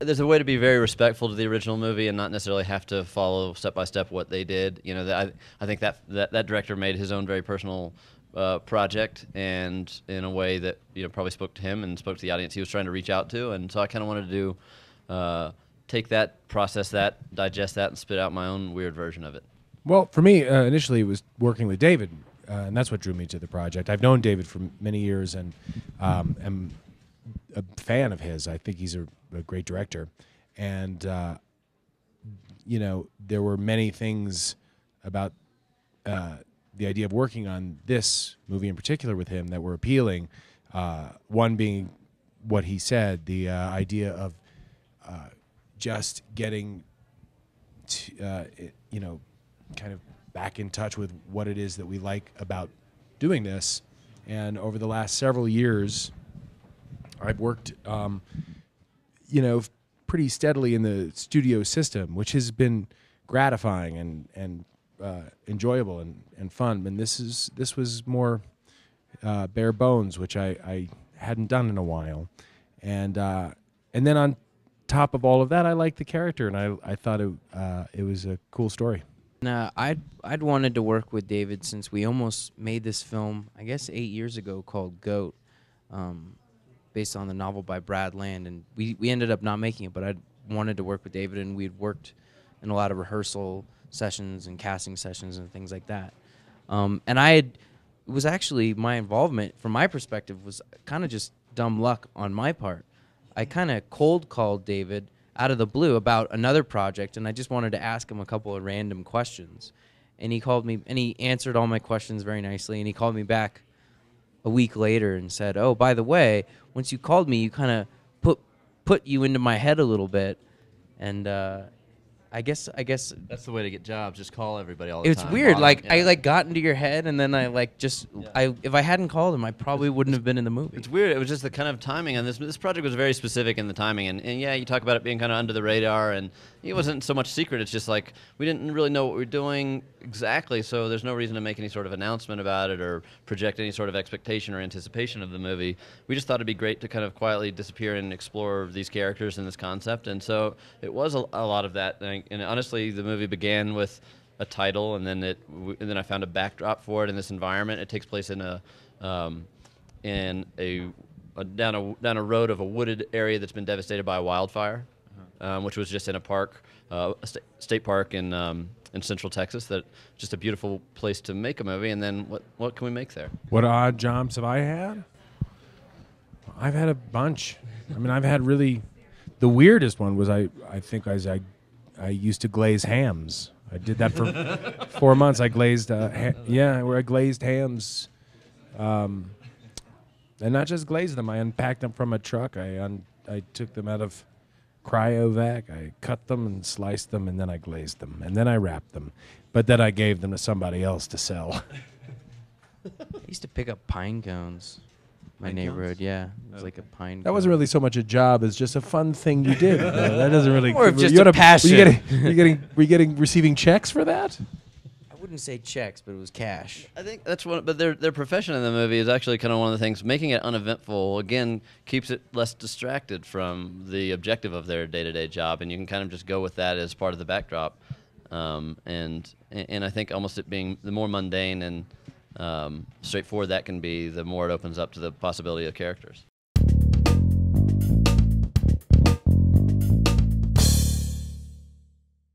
there's a way to be very respectful to the original movie and not necessarily have to follow step by step what they did. You know, I think that director made his own very personal project, and in a way that probably spoke to him and spoke to the audience he was trying to reach out to. And so I kind of wanted to do take that, process that, digest that, and spit out my own weird version of it. Well, for me, initially it was working with David, and that's what drew me to the project. I've known David for many years and am a fan of his. I think he's a great director. And, there were many things about the idea of working on this movie in particular with him that were appealing. One being what he said, the idea of just getting to, kind of back in touch with what it is that we like about doing this. And over the last several years, I've worked, pretty steadily in the studio system, which has been gratifying and enjoyable and fun. And this was more bare bones, which I hadn't done in a while. And then on top of all of that, I liked the character, and I thought it was a cool story. I'd wanted to work with David since we almost made this film, I guess 8 years ago, called Goat, based on the novel by Brad Land, and we ended up not making it, but I'd wanted to work with David, and we'd worked in a lot of rehearsal sessions and casting sessions and things like that. It was actually, my involvement, from my perspective, was kind of just dumb luck on my part. I kind of cold called David out of the blue about another project, and I just wanted to ask him a couple of random questions. And he called me, and he answered all my questions very nicely, and he called me back a week later and said, "Oh, by the way, once you called me, you kind of put you into my head a little bit." And I guess That's the way to get jobs. Just call everybody all the it's time. weird. Yeah. I got into your head, and then if I hadn't called him, I probably wouldn't have been in the movie. It's weird. It was just the kind of timing on this. This project was very specific in the timing, and yeah, you talk about it being kind of under the radar, and it wasn't so much secret. It's just like we didn't really know what we were doing exactly, so there's no reason to make any sort of announcement about it or project any sort of expectation or anticipation of the movie. We just thought it'd be great to kind of quietly disappear and explore these characters and this concept, and so it was a lot of that. And honestly, the movie began with a title, and then I found a backdrop for it in this environment. It takes place in down a road of a wooded area that's been devastated by a wildfire, which was just in a park, a state park in Central Texas. That just a beautiful place to make a movie. And then what can we make there? What odd jobs have I had? I've had a bunch. I mean, I've had really. The weirdest one was I used to glaze hams. I did that for 4 months. I glazed, where I glazed hams, and not just glazed them. I unpacked them from a truck. I took them out of cryovac. I cut them and sliced them, and then I glazed them, and then I wrapped them. But then I gave them to somebody else to sell. I used to pick up pine cones. My neighborhood, yeah. It was like a pine That wasn't really so much a job as just a fun thing you did. That doesn't really. Or just a passion. Were you receiving checks for that? I wouldn't say checks, but it was cash. I think that's one. But their profession in the movie is actually kind of one of the things. Making it uneventful again keeps it less distracted from the objective of their day-to-day job, and you can kind of just go with that as part of the backdrop. And I think almost it being the more mundane and straightforward that can be, the more it opens up to the possibility of characters.